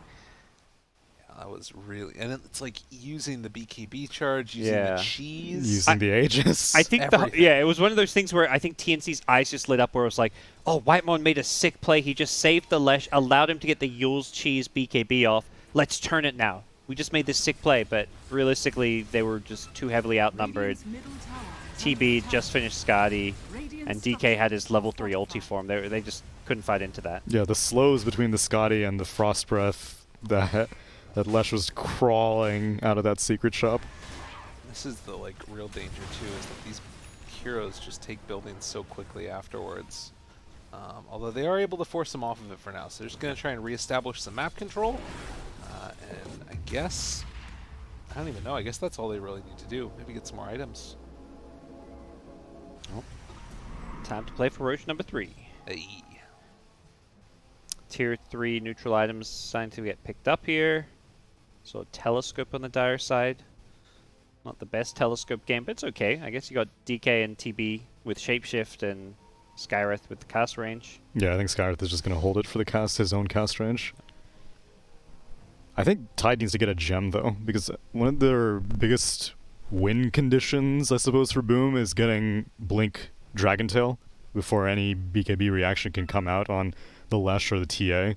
That was really, and it's like using the BKB charge, using Yeah. the cheese. Using the Aegis. I think Everything. it was one of those things where I think TNC's eyes just lit up where it was like, oh, Whitemon made a sick play. He just saved the Lesh, allowed him to get the Yule's Cheese BKB off. Let's turn it now. We just made this sick play, but realistically, they were just too heavily outnumbered. Radiant's middle tower is under TB attack. just finished Scotty, Radiant's and DK had his level 3 ulti form. They just couldn't fight into that. Yeah, the slows between the Scotty and the Frost Breath that Lesh was crawling out of that secret shop. This is the like real danger too, is that these heroes just take buildings so quickly afterwards. Although they are able to force them off of it for now, so they're just going to try and reestablish some map control. And I guess, I don't even know, I guess that's all they really need to do. Maybe get some more items. Time to play for Roche number 3. Hey. Tier 3 neutral items starting to get picked up here. So a telescope on the Dire side. Not the best telescope game, but it's okay. I guess you got DK and TB with Shapeshift and Skyreth with the cast range. Yeah, I think Skyreth is just going to hold it for the cast, his own cast range. I think Tide needs to get a gem, though, because one of their biggest win conditions, I suppose, for Boom is getting Blink Dragon Tail before any BKB reaction can come out on the Lesh or the TA.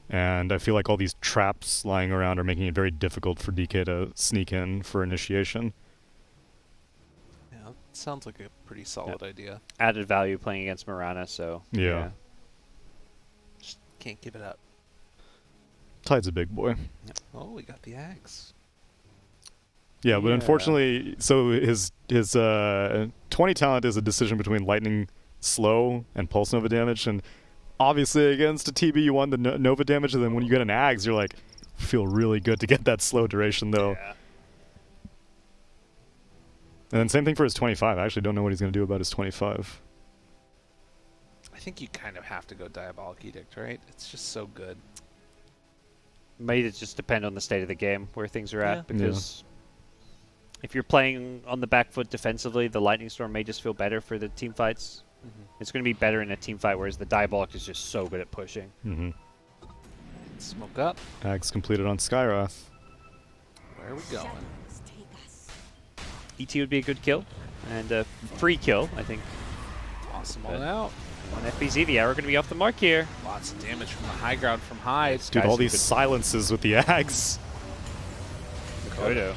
And I feel like all these traps lying around are making it very difficult for DK to sneak in for initiation. Yeah, sounds like a pretty solid idea. Added value playing against Mirana, so Yeah. Just can't give it up. Tide's a big boy. Oh, we got the axe. Yeah, but Yeah. unfortunately, so his 20 talent is a decision between Lightning Slow and Pulse Nova damage, and obviously against a TB you want the Nova damage, and then when you get an Ags, you're like, feel really good to get that slow duration, though. Yeah. And then same thing for his 25. I actually don't know what he's going to do about his 25. I think you kind of have to go Diabolic Edict, right? It's just so good. Might it just depend on the state of the game, where things are Yeah. at, because if you're playing on the back foot defensively, the Lightning Storm may just feel better for the team fights. It's going to be better in a team fight, whereas the Diabolic is just so good at pushing. Smoke up. Ags completed on Skyrath. Where are we going? ET would be a good kill, and a free kill, I think. Awesome Good. one out. On FBZ, the arrow going to be off the mark here. Lots of damage from the high ground from Hyde. Dude, Guys all who these could- silences with the Ags. Kodo.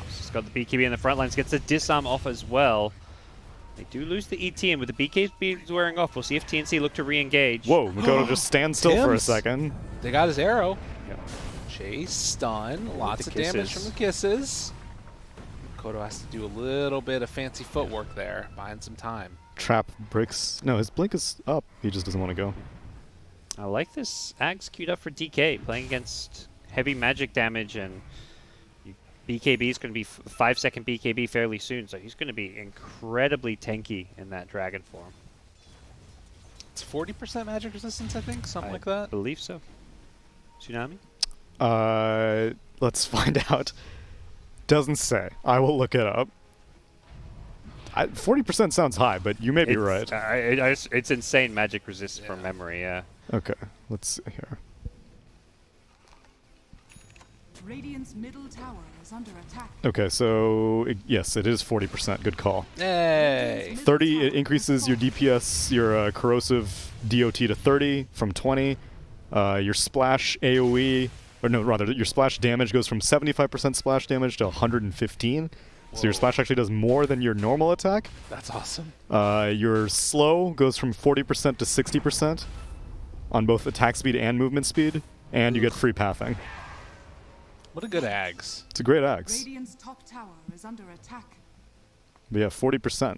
Just got the BKB in the front lines, gets the disarm off as well. They do lose the ET, and with the BKB wearing off, we'll see if TNC look to re-engage. Whoa, Makoto just stands still for a Tim's. second. They got his arrow. Yep. Chase, stun, lots the of damage kisses. from the kisses. Kodo has to do a little bit of fancy footwork there, buying some time. Trap breaks. No, his blink is up. He just doesn't want to go. I like this Axe queued up for DK, playing against heavy magic damage and BKB is going to be 5-second BKB fairly soon, so he's going to be incredibly tanky in that dragon form. It's 40% magic resistance, I think, something like that. I believe so. Tsunami? Let's find out. Doesn't say. I will look it up. 40% sounds high, but you may be right. It's insane magic resist from memory, yeah. Okay, let's see here. Radiant's middle tower is under attack. Okay, so yes, it is 40%. Good call. Hey! 30, it increases your DPS, your corrosive DOT to 30 from 20. Your splash AoE, or no, rather, your splash damage goes from 75% splash damage to 115. So your splash actually does more than your normal attack. That's awesome. Your slow goes from 40% to 60% on both attack speed and movement speed, and you get free pathing. What a good Ags. It's a great axe. Radiant's top tower is under attack. But yeah, 40%.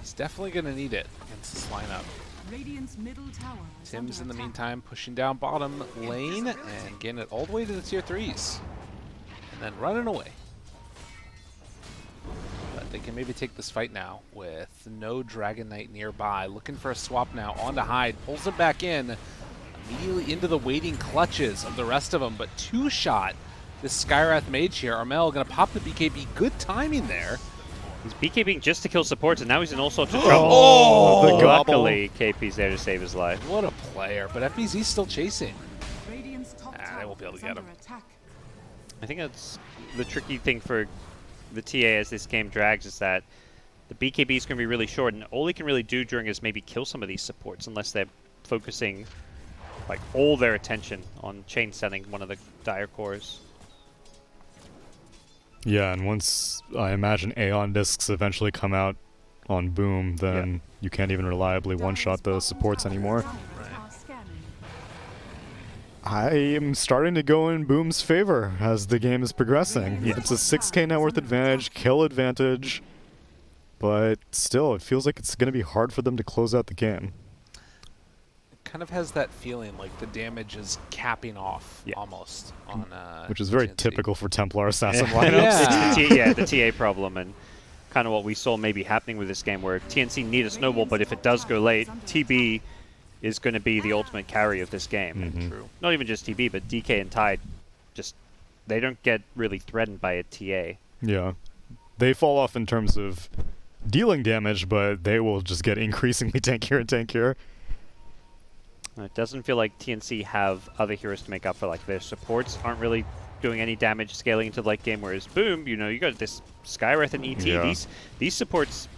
He's definitely going to need it against this lineup. Radiant's middle tower is Tim's in under the attack. meantime pushing down bottom lane and getting it all the way to the tier 3s. And then running away. But they can maybe take this fight now with no Dragon Knight nearby. Looking for a swap now onto Hyde. Pulls him back in. Immediately into the waiting clutches of the rest of them. But two-shot this Skywrath Mage here. Armel going to pop the BKB. Good timing there. He's BKBing just to kill supports, and now he's in all sorts of trouble. Oh, the gobble. Luckily, KP's there to save his life. What a player. But FBZ's still chasing. Radiant's top They tower won't be able to is get under him. attack. I think that's the tricky thing for the TA as this game drags, is that the BKB is going to be really short, and all he can really do during is maybe kill some of these supports unless they're focusing like all their attention on chain setting one of the dire cores. Yeah, and once I imagine Aeon discs eventually come out on Boom, then you can't even reliably one-shot those supports anymore. I am starting to go in Boom's favor as the game is progressing. It's a 6k net worth advantage, kill advantage, but still, it feels like it's going to be hard for them to close out the game. Kind of has that feeling like the damage is capping off almost on Which is very TNC. typical for Templar Assassin Yeah. lineups. Yeah. The TA problem, and kind of what we saw maybe happening with this game, where TNC need a snowball, but if it does go late, TB is going to be the ultimate carry of this game. True. Not even just TB, but DK and Tide, just they don't get really threatened by a TA. Yeah. They fall off in terms of dealing damage, but they will just get increasingly tankier and tankier. It doesn't feel like TNC have other heroes to make up for, like their supports aren't really doing any damage scaling into the late game, whereas Boom, you know, you got this Skywrath and ET. Yeah. These supports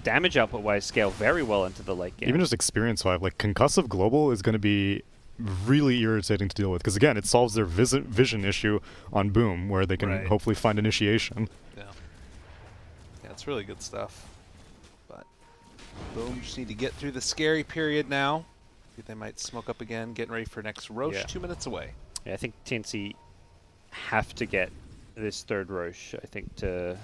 damage output-wise scale very well into the late game. Even just experience-wise, like Concussive Global is going to be really irritating to deal with, because again, it solves their vision issue on Boom, where they can hopefully find initiation. Yeah, it's really good stuff. But Boom just need to get through the scary period now. They might smoke up again, getting ready for next Roche. Yeah. 2 minutes away. Yeah, I think TNC have to get this third Roche, I think, to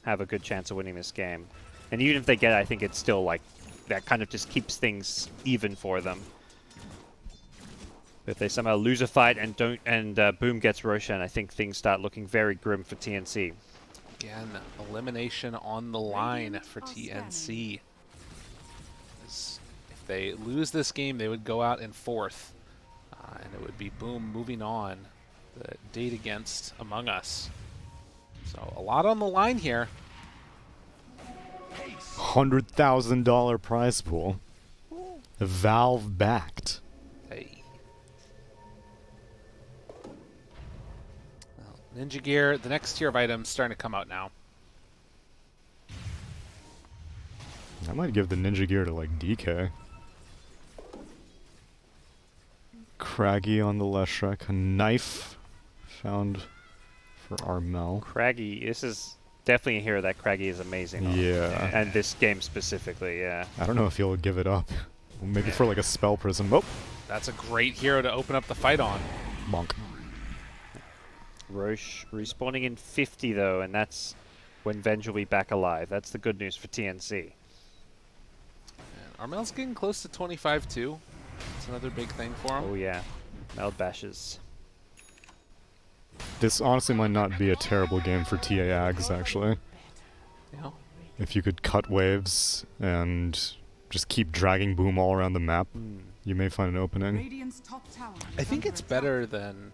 have a good chance of winning this game. And even if they get it, I think it's still like that kind of just keeps things even for them. If they somehow lose a fight and Boom gets Roshan, I think things start looking very grim for TNC. Again, elimination on the line for TNC. If they lose this game, they would go out in 4th. And it would be Boom moving on the date against Among Us. So a lot on the line here. $100,000 prize pool. Valve backed. Hey. Well, Ninja Gear, the next tier of items starting to come out now. I might give the Ninja Gear to like DK. Craggy on the Leshrac. A knife found for Armel. Craggy, this is definitely a hero that Craggy is amazing on. Yeah. And this game specifically, yeah. I don't know if he'll give it up. Maybe for like a spell prism. Oh, That's a great hero to open up the fight on. bonk. Roche respawning in 50 though, and that's when Venge will be back alive. That's the good news for TNC. And Armel's getting close to 25 too. It's another big thing for him. Oh yeah, Meld bashes. This honestly might not be a terrible game for TA Ags, actually. Yeah. If you could cut waves and just keep dragging Boom all around the map, you may find an opening. Radiant's top tower I is think under it's attack. better than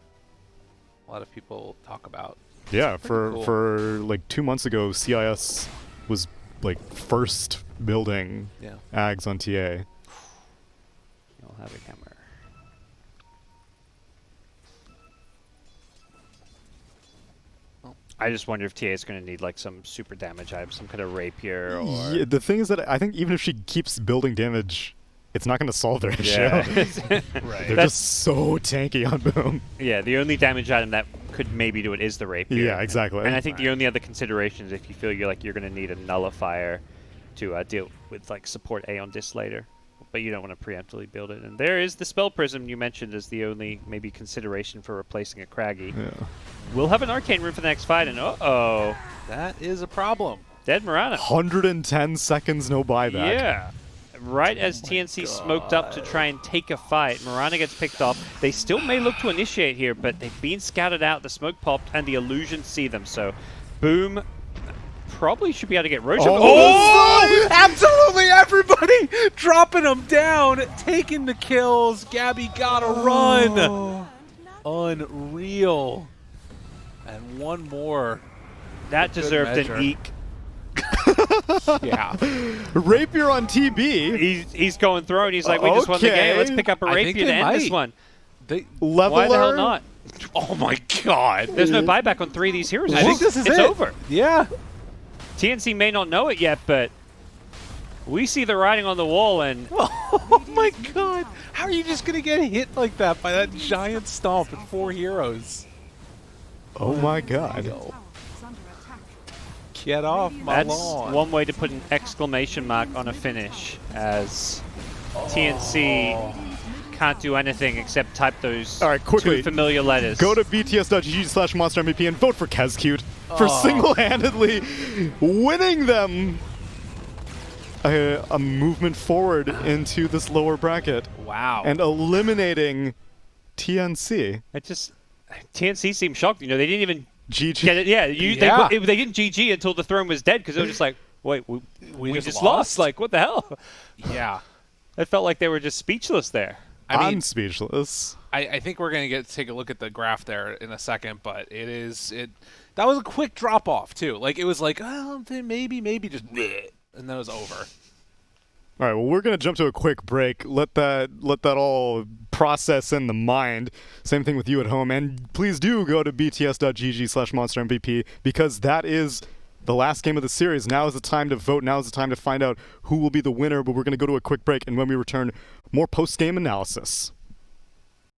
a lot of people talk about. Yeah, pretty cool. for like 2 months ago, CIS was like first building Yeah. Ags on TA. You'll have a hammer. I just wonder if TA is going to need like some super damage item, some kind of rapier or... Yeah, the thing is that I think even if she keeps building damage, it's not going to solve their issue. Yeah. Right. They're just so tanky on Boom. Yeah, the only damage item that could maybe do it is the rapier. Yeah, exactly. And I think the only other consideration is if you feel you're going to need a nullifier to deal with like support Aeon Disc later, but you don't want to preemptively build it. And there is the Spell Prism you mentioned as the only maybe consideration for replacing a Craggy. Yeah. We'll have an Arcane Room for the next fight, and uh-oh, That is a problem. dead Mirana. 110 seconds, no buyback. Yeah. Right as TNC smoked up to try and take a fight, Mirana gets picked off. They still may look to initiate here, but they've been scouted out. The smoke popped, and the illusions see them. So, Boom probably should be able to get Roshan. Oh, absolutely everybody dropping them down, taking the kills. Gabby gotta run. Unreal. And one more. That Good deserved measure. an eek. Yeah. Rapier on TB. He's going through, and he's like, we just won the game. Okay. Let's pick up a I think rapier they to end this might. one. They, Leveler. Why the hell not? oh my god. There's no buyback on 3 of these heroes. I think this is it's it. over. Yeah. TNC may not know it yet, but we see the writing on the wall, and Oh my god. How are you just going to get hit like that by that giant stomp with 4 heroes? Oh my god. Tower is under attack. Get off my that's lawn. one way to put an exclamation mark on a finish, as TNC can't do anything except type those All right, quickly. 2 familiar letters. Go to bts.gg/monstermvp and vote for Kezcute for single-handedly winning them a movement forward into this lower bracket Wow. and eliminating TNC. It just TNC seemed shocked. You know, they didn't even GG. get it. Yeah, Yeah. They didn't GG until the throne was dead because they were just like, wait, we just just lost? lost. Like, what the hell? yeah. It felt like they were just speechless there. I mean, I'm speechless. I think we're going to take a look at the graph there in a second, but that was a quick drop off too. Like it was like, oh, maybe just bleh, and then it was over. All right, well, we're going to jump to a quick break. Let that all process in the mind. Same thing with you at home. And please do go to bts.gg/monstermvp because that is the last game of the series. Now is the time to vote. Now is the time to find out who will be the winner. But we're going to go to a quick break. And when we return, more post-game analysis.